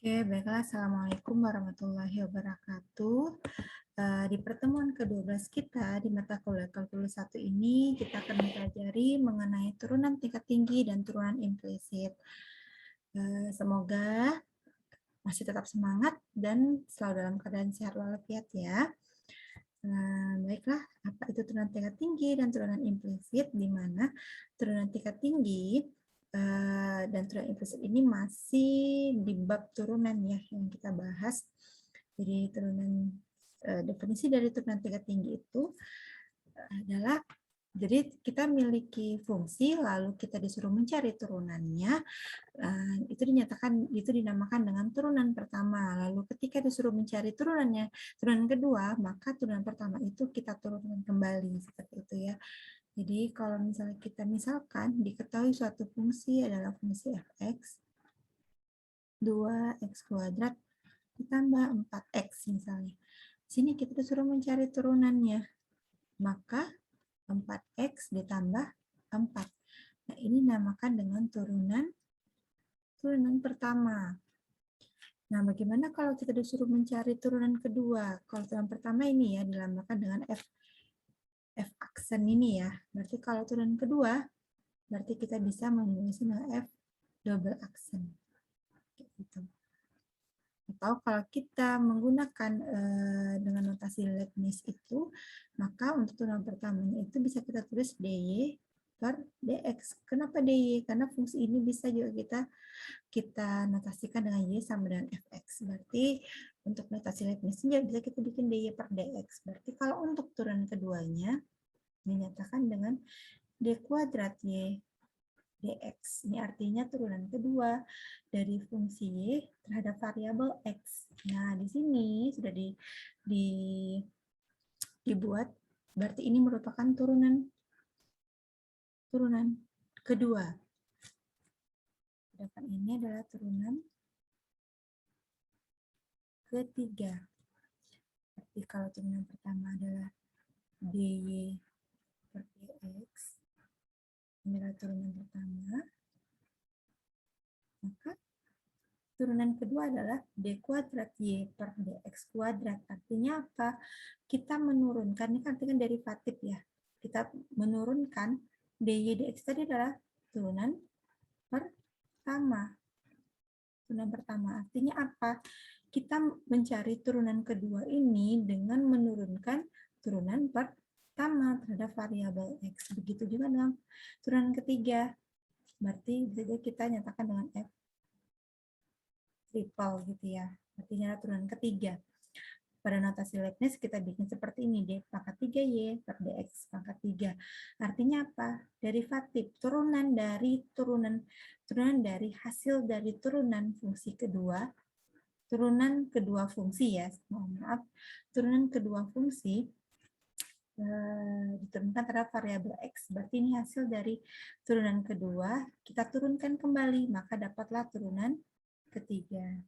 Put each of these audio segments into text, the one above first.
Oke, baiklah. Assalamualaikum warahmatullahi wabarakatuh. Di pertemuan ke-12 kita di mata kuliah kalkulus 1 ini, kita akan mempelajari mengenai turunan tingkat tinggi dan turunan implisit. Semoga masih tetap semangat dan selalu dalam keadaan sehat walafiat ya. Baiklah, apa itu turunan tingkat tinggi dan turunan implisit, di mana turunan tingkat tinggi dan turunan implisit ini masih di bab turunan ya yang kita bahas. Jadi definisi dari turunan tingkat tinggi itu adalah, jadi kita miliki fungsi lalu kita disuruh mencari turunannya, itu dinamakan dengan turunan pertama. Lalu ketika disuruh mencari turunan kedua, maka turunan pertama itu kita turunkan kembali seperti itu ya. Jadi kalau misalnya kita diketahui suatu fungsi adalah fungsi fx 2x kuadrat ditambah 4x misalnya. Sini kita disuruh mencari turunannya. Maka 4x ditambah 4. Nah, ini dinamakan dengan turunan pertama. Nah, bagaimana kalau kita disuruh mencari turunan kedua? Kalau turunan pertama ini ya dilambangkan dengan f aksen ini ya. Berarti kalau turunan kedua, berarti kita bisa menulisnya dengan f double aksen. Gitu. Atau kalau kita menggunakan dengan notasi Leibniz itu, maka untuk turunan pertamanya itu bisa kita tulis dy per dx. Kenapa dy? Karena fungsi ini bisa juga kita notasikan dengan y sama dengan fx. Berarti untuk notasi Leibniz bisa kita bikin dy per dx. Berarti kalau untuk turunan keduanya dinyatakan dengan d kuadrat y dx. Ini artinya turunan kedua dari fungsi y terhadap variabel x. Nah, di sini sudah dibuat, berarti ini merupakan turunan kedua. Sedangkan ini adalah turunan ketiga. Berarti kalau turunan pertama adalah dy per dx, ini adalah turunan pertama, maka turunan kedua adalah d kuadrat y per dx kuadrat. Artinya apa? Kita menurunkan, ini kan artinya derivatif ya. Kita menurunkan dy dx tadi adalah turunan pertama. Turunan pertama artinya apa? Kita mencari turunan kedua ini dengan menurunkan turunan pertama terhadap variabel x. Begitu juga dengan turunan ketiga. Berarti bisa kita nyatakan dengan f triple gitu ya. Artinya turunan ketiga. Pada notasi Leibniz kita bikin seperti ini, d pangkat 3y per dx pangkat 3. Artinya apa? Derivatif turunan dari hasil dari turunan fungsi kedua, turunan kedua fungsi ya, mohon maaf, turunan kedua fungsi diturunkan terhadap variabel x. Berarti ini hasil dari turunan kedua, kita turunkan kembali, maka dapatlah turunan ketiga.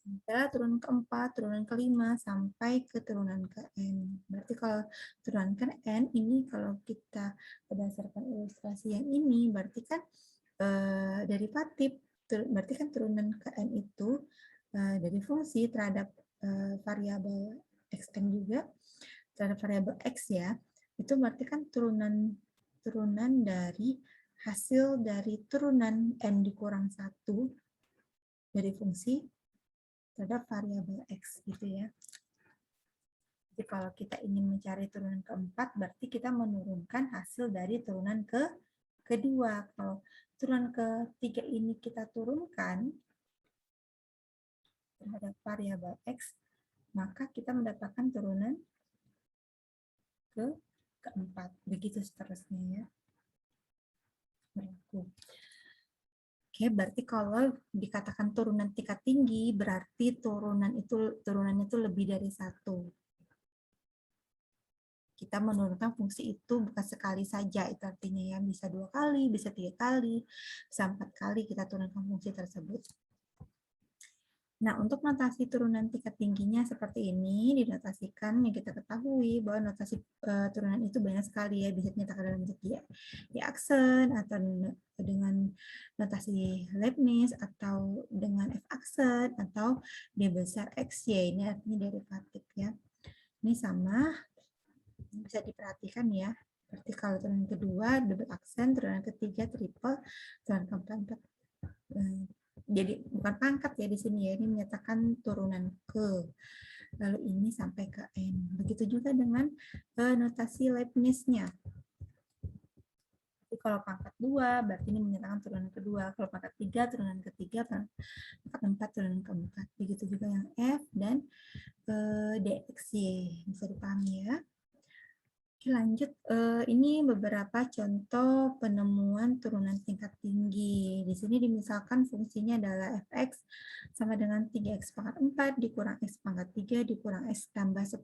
Sementara turunan keempat, turunan kelima, sampai ke turunan ke n. Berarti kalau turunan ke n ini kalau kita berdasarkan ilustrasi yang ini, berarti kan derivatif. Berarti kan turunan ke n itu dari fungsi terhadap variabel xn juga, terhadap variabel x ya, itu berarti kan turunan dari hasil dari turunan n dikurang 1 dari fungsi terhadap variabel x gitu ya. Jadi kalau kita ingin mencari turunan keempat, berarti kita menurunkan hasil dari turunan kedua. Kalau turunan ketiga ini kita turunkan terhadap variabel x, maka kita mendapatkan turunan keempat. Begitu seterusnya ya. Berlaku. Oke, berarti kalau dikatakan turunan tingkat tinggi, berarti turunannya itu lebih dari 1. Kita menurunkan fungsi itu bukan sekali saja, itu artinya ya bisa 2 kali, bisa 3 kali, bisa 4 kali kita turunkan fungsi tersebut. Nah, untuk notasi turunan tingkat tingginya seperti ini, dinotasikan yang kita ketahui bahwa notasi turunan itu banyak sekali ya, bisa dinyatakan dalam bentuk ya aksen, atau dengan notasi Leibniz, atau dengan F aksen, atau D besar XY, ini artinya derivatif ya. Ini sama, bisa diperhatikan ya. Seperti kalau turunan kedua, double aksen, turunan ketiga, triple, turunan keempat, jadi bukan pangkat ya di sini ya, ini menyatakan turunan ke. Lalu ini sampai ke N. Begitu juga dengan notasi Leibniz-nya. Jadi kalau pangkat 2 berarti ini menyatakan turunan kedua. Kalau pangkat 3 turunan ketiga, pangkat 4 turunan keempat. Begitu juga yang F dan DXY. Bisa dipahami ya. Oke, lanjut, ini beberapa contoh penemuan turunan tingkat tinggi. Di sini dimisalkan fungsinya adalah fx sama dengan 3x pangkat 4 dikurang x pangkat 3 dikurang x tambah 10.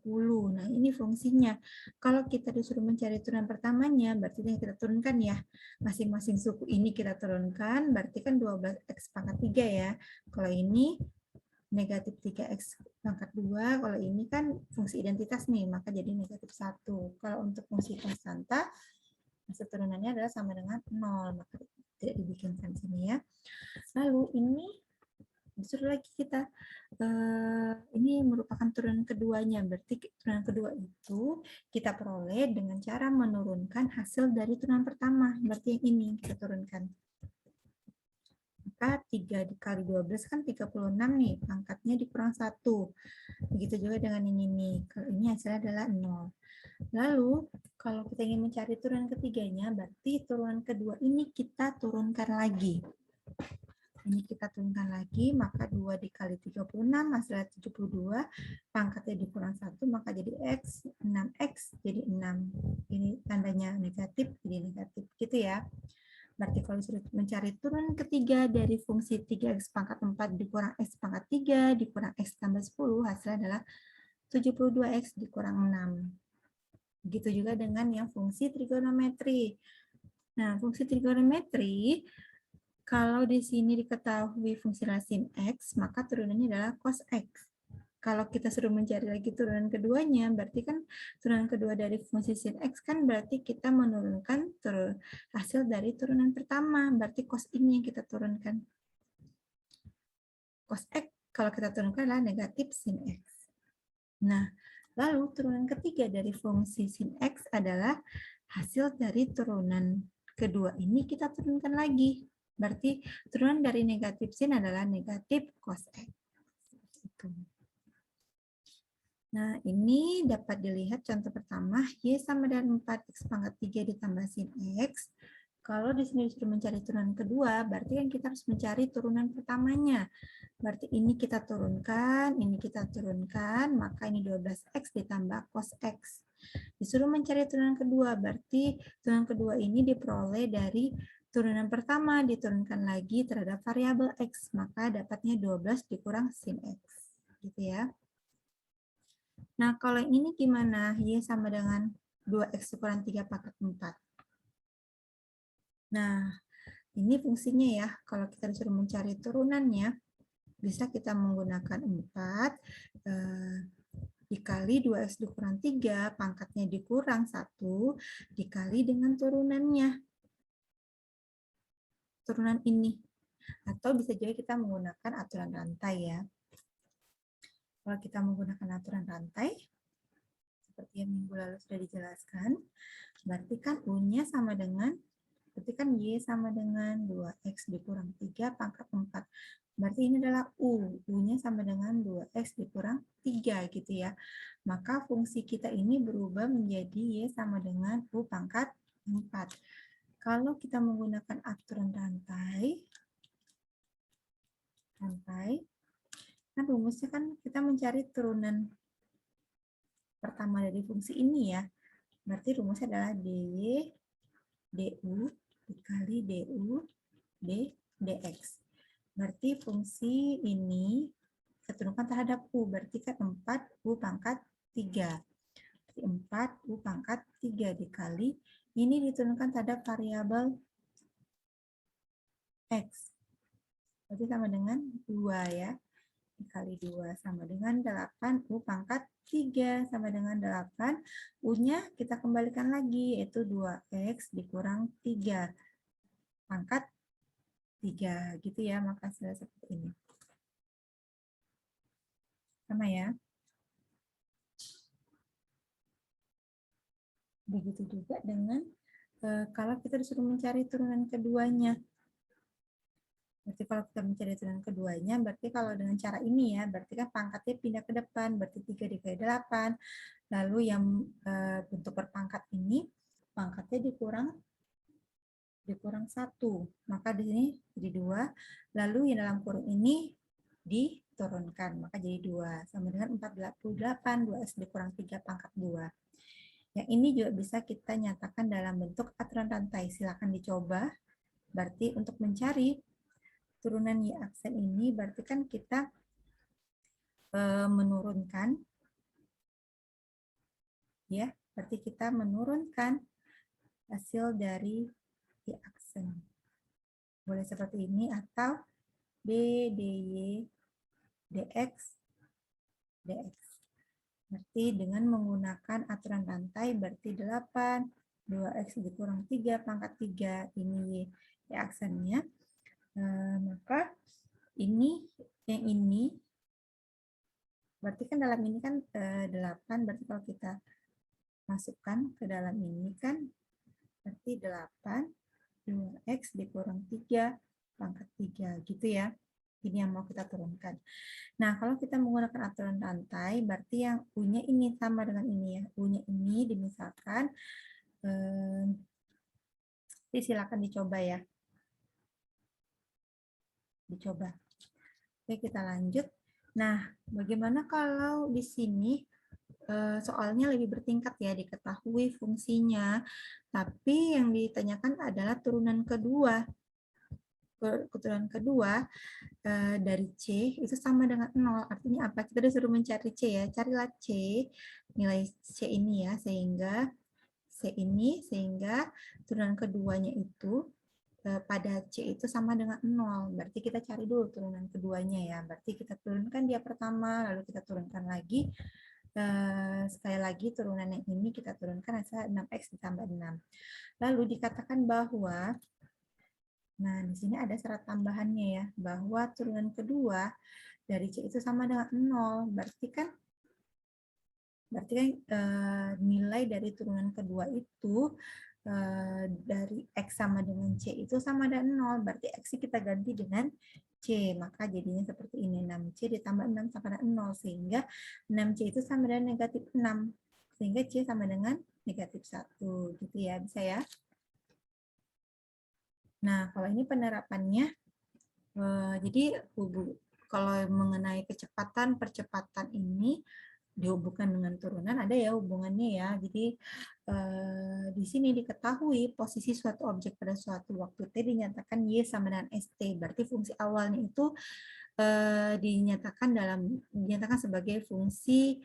Nah, ini fungsinya. Kalau kita disuruh mencari turunan pertamanya, berarti yang kita turunkan ya. Masing-masing suku ini kita turunkan, berarti kan 12x pangkat 3 ya. Kalau ini negatif 3x pangkat 2, kalau ini kan fungsi identitas nih, maka jadi negatif 1. Kalau untuk fungsi konstanta, hasil turunannya adalah sama dengan 0, maka tidak dibikinkan sini ya. Lalu ini disuruh lagi kita, ini merupakan turunan keduanya, berarti turunan kedua itu kita peroleh dengan cara menurunkan hasil dari turunan pertama, berarti yang ini kita turunkan. Maka 3 dikali 12 kan 36 nih, pangkatnya dikurang 1. Begitu juga dengan ini nih, kalau ini hasilnya adalah 0. Lalu, kalau kita ingin mencari turunan ketiganya, berarti turunan kedua ini kita turunkan lagi. Ini kita turunkan lagi, maka 2 dikali 36, hasilnya 72, pangkatnya dikurang 1, maka jadi X, 6X, jadi 6. Ini tandanya negatif, jadi negatif. Gitu ya. Berarti kalau disuruh mencari turunan ketiga dari fungsi 3x pangkat 4 dikurang x pangkat 3 dikurang x tambah 10, hasilnya adalah 72x dikurang 6. Begitu juga dengan yang fungsi trigonometri. Nah, fungsi trigonometri, kalau di sini diketahui fungsi sin x, maka turunannya adalah cos x. Kalau kita suruh mencari lagi turunan keduanya, berarti kan turunan kedua dari fungsi sin X kan berarti kita menurunkan hasil dari turunan pertama, berarti cos ini yang kita turunkan. Cos X kalau kita turunkan adalah negatif sin X. Nah, lalu turunan ketiga dari fungsi sin X adalah hasil dari turunan kedua ini kita turunkan lagi. Berarti turunan dari negatif sin adalah negatif cos X. Itu. Nah, ini dapat dilihat contoh pertama, Y sama dengan 4X pangkat 3 ditambah sin X. Kalau di sini disuruh mencari turunan kedua, berarti kan kita harus mencari turunan pertamanya. Berarti ini kita turunkan, maka ini 12X ditambah cos X. Disuruh mencari turunan kedua, berarti turunan kedua ini diperoleh dari turunan pertama, diturunkan lagi terhadap variabel X, maka dapatnya 12 dikurang sin X. Gitu ya. Nah, kalau yang ini gimana? Y sama dengan 2X dikurang 3 pangkat 4. Nah, ini fungsinya ya. Kalau kita disuruh mencari turunannya, bisa kita menggunakan 4 dikali 2X dikurang 3, pangkatnya dikurang 1, dikali dengan turunannya. Turunan ini. Atau bisa juga kita menggunakan aturan rantai ya. Kalau kita menggunakan aturan rantai, seperti yang minggu lalu sudah dijelaskan, berarti kan U-nya sama dengan, berarti kan Y sama dengan 2X dikurang 3 pangkat 4. Berarti ini adalah U. U-nya sama dengan 2X dikurang 3 gitu ya. Maka fungsi kita ini berubah menjadi Y sama dengan U pangkat 4. Kalau kita menggunakan aturan rantai, kan rumusnya kan kita mencari turunan pertama dari fungsi ini ya. Berarti rumusnya adalah DY, DU, dikali DU, DX. Berarti fungsi ini kita turunkan terhadap U. Berarti kan 4 U pangkat 3. Berarti 4 U pangkat 3 dikali. Ini diturunkan terhadap variabel X. Berarti sama dengan 2 ya. dikali 2 sama dengan 8U pangkat 3 sama dengan 8. U-nya kita kembalikan lagi, yaitu 2X dikurang 3 pangkat 3. Gitu ya, maka hasilnya seperti ini. Sama ya. Begitu juga dengan kalau kita disuruh mencari turunan keduanya. Berarti kalau kita mencari turunan keduanya, berarti kalau dengan cara ini ya, berarti kan pangkatnya pindah ke depan, berarti 3 dikali 8. Lalu yang bentuk berpangkat ini, pangkatnya dikurang 1. Maka di sini jadi 2. Lalu yang dalam kurung ini diturunkan, maka jadi 2. Sama dengan 48, 2x dikurang 3 pangkat 2. Yang ini juga bisa kita nyatakan dalam bentuk aturan rantai. Silakan dicoba. Berarti untuk mencari turunan Y aksen ini berarti kan kita menurunkan, ya, berarti kita menurunkan hasil dari Y aksen. Boleh seperti ini atau B, DY, DX, DX. Berarti dengan menggunakan aturan rantai berarti 8, 2X dikurang 3 pangkat 3, ini Y aksennya. Maka ini, yang ini, berarti kan dalam ini kan 8, berarti kalau kita masukkan ke dalam ini kan berarti 8, 2X dikurang 3 pangkat 3, gitu ya. Ini yang mau kita turunkan. Nah, kalau kita menggunakan aturan rantai, berarti yang U-nya ini sama dengan ini ya. U-nya ini dimisalkan, silakan dicoba ya. Dicoba. Oke, kita lanjut. Nah, bagaimana kalau di sini soalnya lebih bertingkat ya, diketahui fungsinya, tapi yang ditanyakan adalah turunan kedua. Turunan kedua dari C itu sama dengan 0. Artinya apa? Kita disuruh mencari C ya. Carilah C, nilai C ini ya, sehingga turunan keduanya itu pada C itu sama dengan 0. Berarti kita cari dulu turunan keduanya ya. Berarti kita turunkan dia pertama, lalu kita turunkan lagi. Sekali lagi turunan yang ini kita turunkan hasilnya 6X ditambah 6. Lalu dikatakan bahwa, nah di sini ada syarat tambahannya ya, bahwa turunan kedua dari C itu sama dengan 0. Berarti kan nilai dari turunan kedua itu dari X sama dengan C itu sama dengan 0. Berarti X kita ganti dengan C. Maka jadinya seperti ini. 6C ditambah 6 sama dengan 0. Sehingga 6C itu sama dengan negatif 6. Sehingga C sama dengan negatif 1. Gitu ya. Bisa ya? Nah, kalau ini penerapannya, jadi kalau mengenai percepatan ini, dihubungkan dengan turunan ada ya hubungannya ya. Jadi di sini diketahui posisi suatu objek pada suatu waktu T dinyatakan Y sama dengan ST. Berarti fungsi awalnya itu dinyatakan sebagai fungsi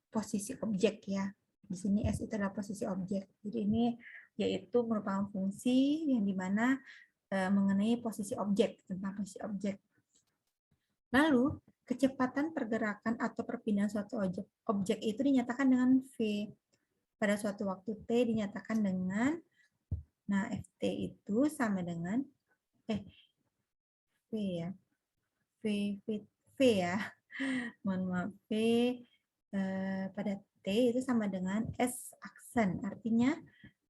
posisi objek ya. Di sini S itu adalah posisi objek. Jadi ini yaitu merupakan fungsi yang dimana mengenai posisi objek, tentang posisi objek. Lalu kecepatan pergerakan atau perpindahan suatu objek itu dinyatakan dengan V. Pada suatu waktu T dinyatakan dengan, nah Ft itu sama dengan, V ya, V ya, mohon maaf, V pada T itu sama dengan S aksen. Artinya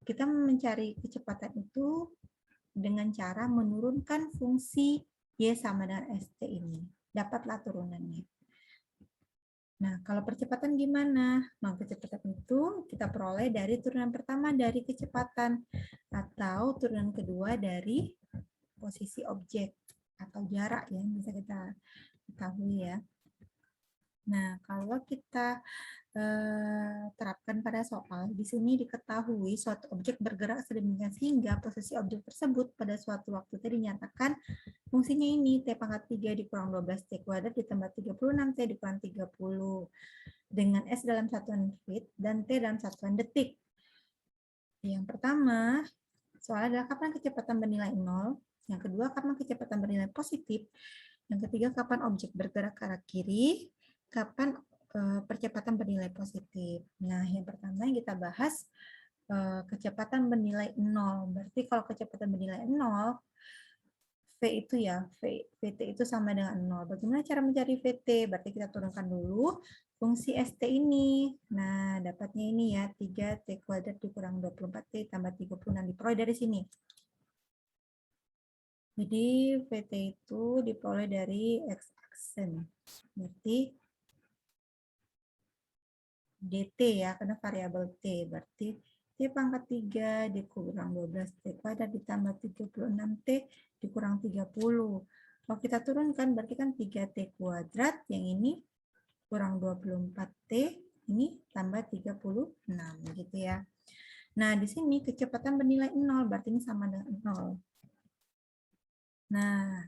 kita mencari kecepatan itu dengan cara menurunkan fungsi Y sama dengan ST ini. Dapatlah turunannya. Nah, kalau percepatan gimana? Nah, kecepatan itu kita peroleh dari turunan pertama dari kecepatan atau turunan kedua dari posisi objek atau jarak yang bisa kita ketahui ya. Nah, kalau kita terapkan pada soal, di sini diketahui suatu objek bergerak sedemikian sehingga posisi objek tersebut pada suatu waktu T dinyatakan fungsinya ini T pangkat 3 dikurang 12T kuadrat ditambah 36T dikurang 30 dengan S dalam satuan feet dan T dalam satuan detik. Yang pertama, soal adalah kapan kecepatan bernilai 0. Yang kedua, kapan kecepatan bernilai positif. Yang ketiga, kapan objek bergerak ke arah kiri, kapan percepatan bernilai positif. Nah, yang pertama yang kita bahas kecepatan bernilai 0. Berarti kalau kecepatan bernilai 0, V itu ya, VT itu sama dengan 0. Bagaimana cara mencari VT? Berarti kita turunkan dulu fungsi ST ini. Nah, dapatnya ini ya, 3T kuadrat dikurang 24T tambah 36. Diperoleh dari sini. Jadi, VT itu diperoleh dari X-aksen. Berarti DT ya, karena variabel T. Berarti T pangkat 3 dikurang 12T kuadrat ditambah 36T dikurang 30. Kalau kita turunkan berarti kan 3T kuadrat, yang ini kurang 24T, ini tambah 36 gitu ya. Nah, di sini kecepatan bernilai 0, berarti ini sama dengan 0. Nah,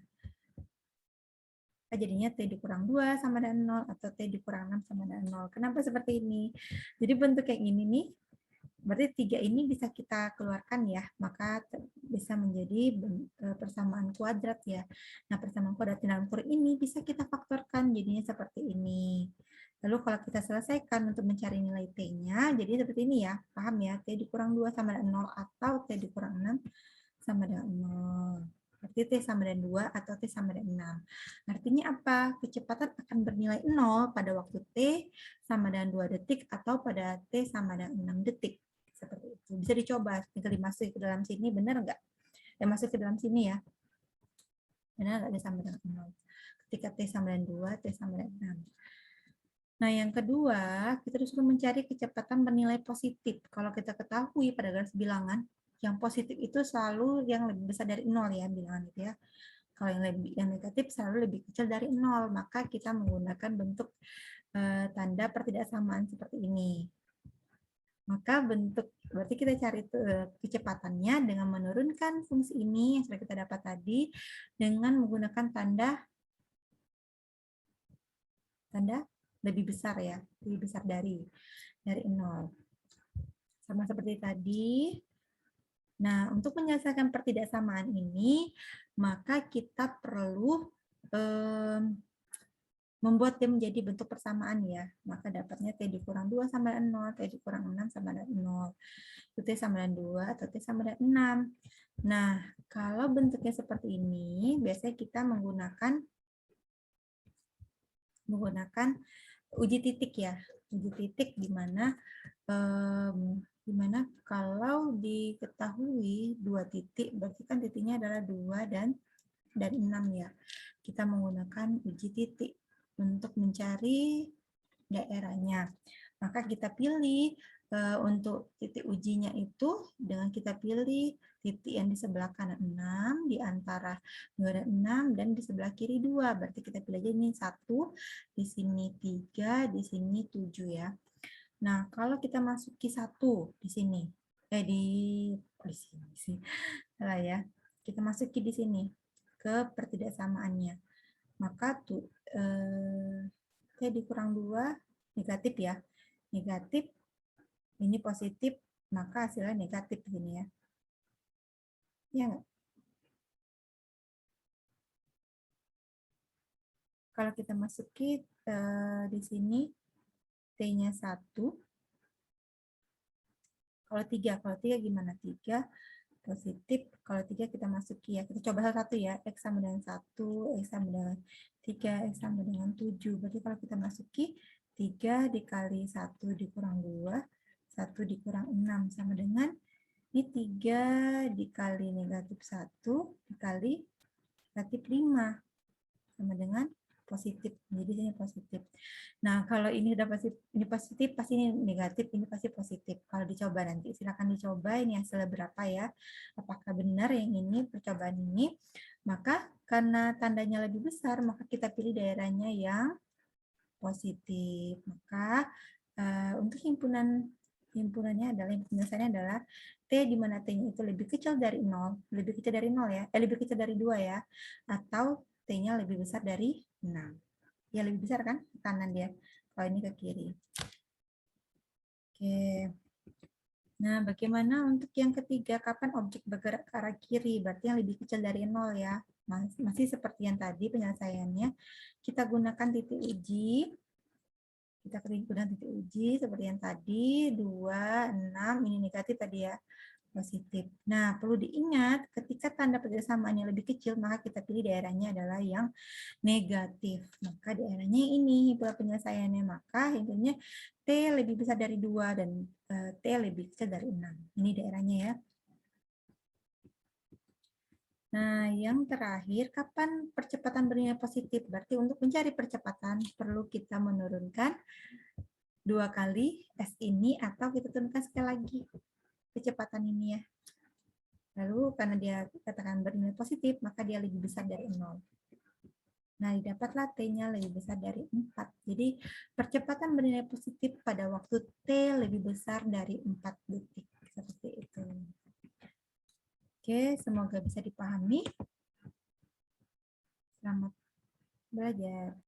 jadinya T dikurang 2 sama dengan 0 atau T dikurang 6 sama dengan 0. Kenapa seperti ini? Jadi bentuk yang ini nih, berarti 3 ini bisa kita keluarkan ya, maka bisa menjadi persamaan kuadrat ya. Nah, persamaan kuadrat dalam kurung ini bisa kita faktorkan, jadinya seperti ini. Lalu kalau kita selesaikan untuk mencari nilai T-nya, jadi seperti ini ya, paham ya, T dikurang 2 sama dengan 0 atau T dikurang 6 sama dengan 0. Berarti T sama dengan 2 atau T sama dengan 6. Artinya apa? Kecepatan akan bernilai 0 pada waktu T sama dengan 2 detik atau pada T sama dengan 6 detik. Seperti itu. Bisa dicoba, tinggal dimasukin ke dalam sini, benar nggak? Masuk ke dalam sini ya. Benar nggak T sama dengan 0? Ketika T sama dengan 2, T sama dengan 6. Nah, yang kedua, kita disuruh mencari kecepatan bernilai positif. Kalau kita ketahui pada garis bilangan, yang positif itu selalu yang lebih besar dari 0 ya, bilangan itu ya. Kalau yang negatif selalu lebih kecil dari 0, maka kita menggunakan bentuk tanda pertidaksamaan seperti ini. Maka berarti kita cari kecepatannya dengan menurunkan fungsi ini yang sudah kita dapat tadi dengan menggunakan tanda lebih besar ya, lebih besar dari 0. Sama seperti tadi. Nah, untuk menyelesaikan pertidaksamaan ini, maka kita perlu membuat T menjadi bentuk persamaan ya. Maka dapatnya T dikurang 2 sama dengan 0, T dikurang 6 sama dengan 0. T sama dengan 2 atau T sama dengan 6. Nah, kalau bentuknya seperti ini, biasanya kita menggunakan uji titik ya. Uji titik di mana kalau diketahui 2 titik, berarti kan titiknya adalah 2 dan 6 ya. Kita menggunakan uji titik untuk mencari daerahnya. Maka kita pilih untuk titik ujinya itu dengan kita pilih titik yang di sebelah kanan 6, di antara 2 dan 6, dan di sebelah kiri 2. Berarti kita pilih aja ini 1, di sini 3, di sini 7 ya. Nah, kalau kita masuki 1 di sini, di sini. Salah ya. Kita masuki di sini ke pertidaksamaannya. Maka T dikurang 2 negatif ya. Negatif, ini positif, maka hasilnya negatif di sini ya. Ya nggak? Kalau kita masuki di sini T-nya 1. Kalau 3 gimana? 3 positif. Kalau 3 kita masuki ya. Kita coba satu ya. X sama dengan 1, X sama dengan 3, X sama dengan 7. Berarti kalau kita masuki 3 dikali 1 dikurang 2, 1 dikurang 6 sama dengan ini 3 dikali negatif 1 dikali negatif 5 sama dengan positif. Jadi ini positif. Nah, kalau ini udah positif, pasti ini negatif, ini pasti positif. Kalau dicoba nanti, silakan dicoba ini hasilnya berapa ya. Apakah benar yang ini, percobaan ini. Maka karena tandanya lebih besar, maka kita pilih daerahnya yang positif. Maka untuk himpunannya adalah, penyelesaiannya adalah T di mana T-nya itu lebih kecil dari 0, lebih kecil dari 0 ya, lebih kecil dari 2 ya, atau T-nya lebih besar dari 6. Ya lebih besar kan ke kanan dia, kalau ini ke kiri. Oke. Nah, bagaimana untuk yang ketiga, kapan objek bergerak ke arah kiri? Berarti yang lebih kecil dari 0 ya. Masih seperti yang tadi penyelesaiannya. Kita gunakan titik uji. Kita gunakan titik uji seperti yang tadi, 2, 6, ini negatif tadi ya, positif. Nah, perlu diingat ketika tanda kerjasamaannya lebih kecil, maka kita pilih daerahnya adalah yang negatif. Maka daerahnya ini pola penyelesaiannya. Maka intinya T lebih besar dari 2 dan T lebih kecil dari 6. Ini daerahnya ya. Nah, yang terakhir, kapan percepatan bernilai positif? Berarti untuk mencari percepatan perlu kita menurunkan 2 kali S ini atau kita turunkan sekali lagi kecepatan ini ya. Lalu karena dia katakan bernilai positif, maka dia lebih besar dari 0. Nah, didapatlah T-nya lebih besar dari 4. Jadi, percepatan bernilai positif pada waktu T lebih besar dari 4 detik. Seperti itu. Oke, semoga bisa dipahami. Selamat belajar.